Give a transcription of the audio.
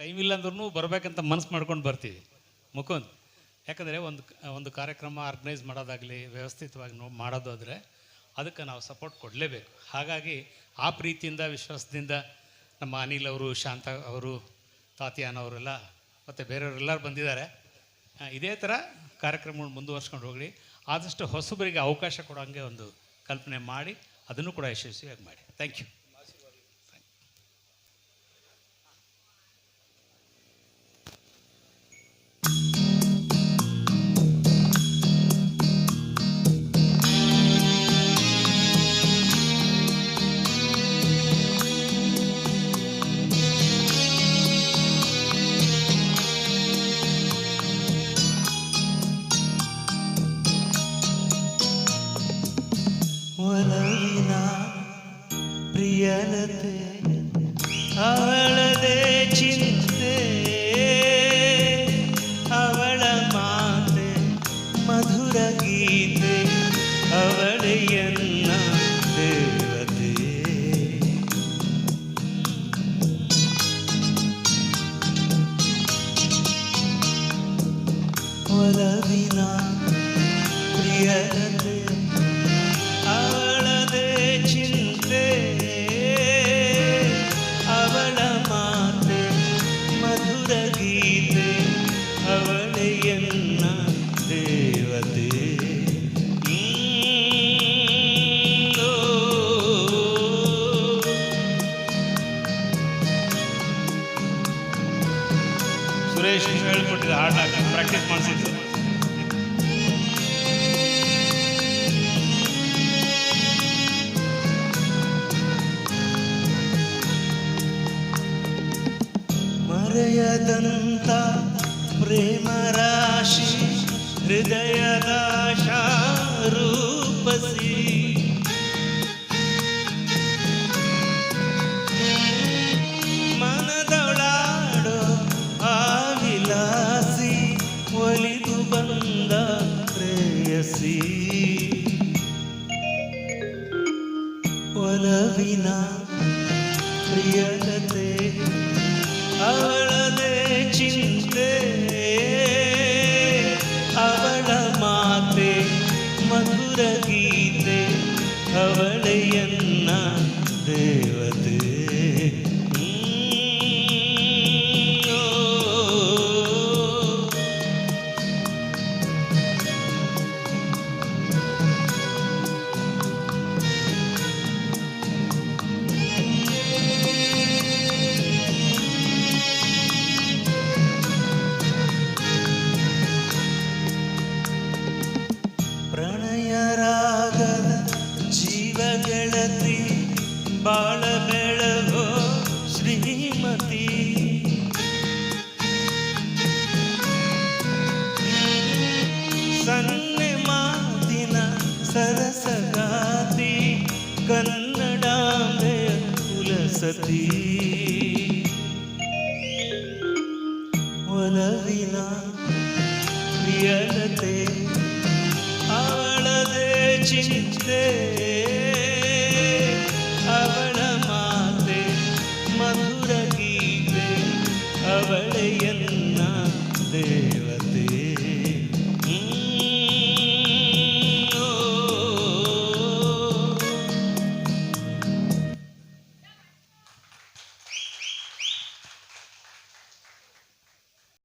Time ಇಲ್ಲ ಅಂದ್ರೂ ಬರಬೇಕಂತ ಮನಸ್ಸು ಮಾಡ್ಕೊಂಡು ಬರ್ತೀವಿ ಮುಖಂದ್. ಯಾಕಂದರೆ ಒಂದು ಕಾರ್ಯಕ್ರಮ ಆರ್ಗನೈಸ್ ಮಾಡೋದಾಗಲಿ ವ್ಯವಸ್ಥಿತವಾಗಿ ಮಾಡೋದಾದರೆ ಅದಕ್ಕೆ ನಾವು ಸಪೋರ್ಟ್ ಕೊಡಲೇಬೇಕು. ಹಾಗಾಗಿ ಆ ಪ್ರೀತಿಯಿಂದ ವಿಶ್ವಾಸದಿಂದ ನಮ್ಮ ಅನಿಲ್ ಅವರು, ಶಾಂತ ಅವರು, ತಾತಿಯಾನ್ ಅವರೆಲ್ಲ ಮತ್ತು ಬೇರೆಯವರೆಲ್ಲರೂ ಬಂದಿದ್ದಾರೆ. ಇದೇ ಥರ ಕಾರ್ಯಕ್ರಮಗಳು ಮುಂದುವರ್ಸ್ಕೊಂಡು ಹೋಗಲಿ. ಆದಷ್ಟು ಹೊಸಬರಿಗೆ ಅವಕಾಶ ಕೊಡೋಂಗೆ ಒಂದು ಕಲ್ಪನೆ ಮಾಡಿ ಅದನ್ನು ಕೂಡ ಯಶಸ್ವಿಯಾಗಿ ಮಾಡಿ. Thank you. ಒಲವಿನ ಪ್ರಿಯಲತೆ ಅವಳದೇ ಚಿಂತೆ, ಅವಳ ಮಾತೆ ಮಧುರ ಗೀತೆ, ಅವಳೆಯನ್ನ ದೇವತೆ. ಒಲವಿನ ಪ್ರಿಯಲತೆ ಅವಳದೇ ಚಿಂತೆ, ಅವಳ ಮಾತೆ ಮಧುರ ಗೀತೆ, ಅವಳೆಯನ್ನ ದೇವತೆ. ಸುರೇಶ್ ಹೇಳ್ಕೊಟ್ಟಿದ್ದ ಹಾಡನ್ನ ಪ್ರಾಕ್ಟೀಸ್ ಮಾಡಿಸಿದ್ದು. ಮರೆಯದಂತ ಪ್ರೇಮ ರಾಶಿ ಹೃದಯದ ರೂಪಸಿ, ಮನದೊಳಾಡೋ ಆ ವಿಲಾಸಿ, ಒಲಿದು ಬಂದ ಪ್ರೇಯಸಿ. ಒಲವಿನ ಪ್ರಿಯಲತೆ ಅವಳದೇ ಚಿಂತೆ, ಅವಳ ಮಾತೆ ಮಧುರ ಗೀತೆ, ಅವಳೆಯನ್ನ ದೇವತೆ. ಪ್ರಣಯ ರಾಗದ ಜೀವಗಳತಿ, ಬಾಳ ಬೆಳಗೋ ಶ್ರೀಮತಿ. ಸನ್ನೆ ಮಾತಿನ ಸರಸಗಾತಿ, ಕನ್ನಡಾಂಬೆಯ ಕುಲಸತಿ. ಒಲವಿನ ಪ್ರಿಯಲತೆ ಅವಳದೇ ಚಿಂತೆ, ಅವಳ ಮಾತೆ ಮಧುರ ಗೀತೆ, ಅವಳೆಯನ್ನ ದೇವ.